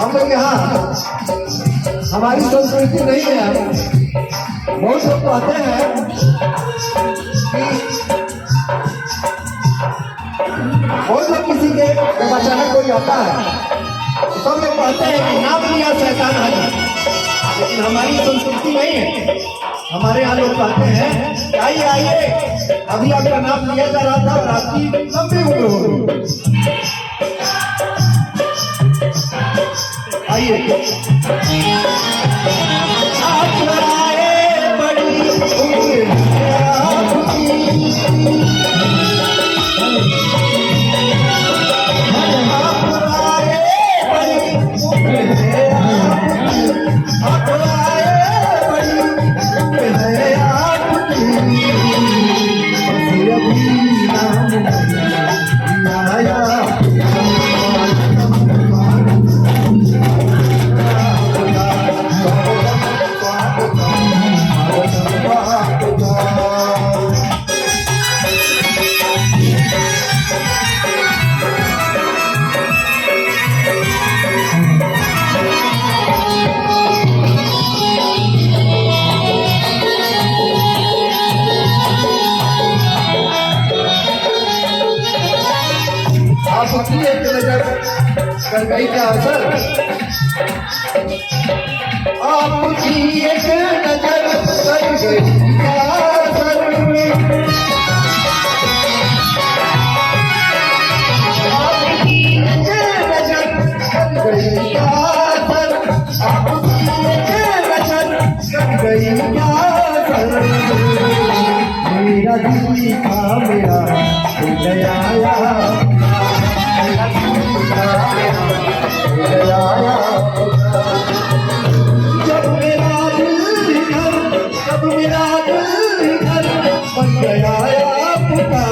हम लोग यहाँ हमारी संस्कृति नहीं है। बहुत लोग कहते हैं कि बहुत लोग किसी के जब अचानक कोई आता है तो सब लोग कहते हैं कि नाम लिया शैतान आ जाए, लेकिन हमारी संस्कृति नहीं है। हमारे यहाँ लोग कहते हैं कि आइए आइए, अभी आपका नाम लिया जा रहा था और आपकी लंबी उम्र हो गई। आइए आप आए बड़ी उम्र है आपकी, आप आए बड़ी उम्र है आपकी, आप आए बड़ी उम्र है आपकी, अभी नाम आया आपकी एक नजर कर गई क्या असर, आपकी एक नजर कर गई क्या असर, आपकी एक नजर कर गई क्या असर, आपकी एक नजर कर गई क्या असर, मेरा दिल था मेरा दिल आया, जब मेरा दिल घर, जब मेरा दिल घर बन गया आपका,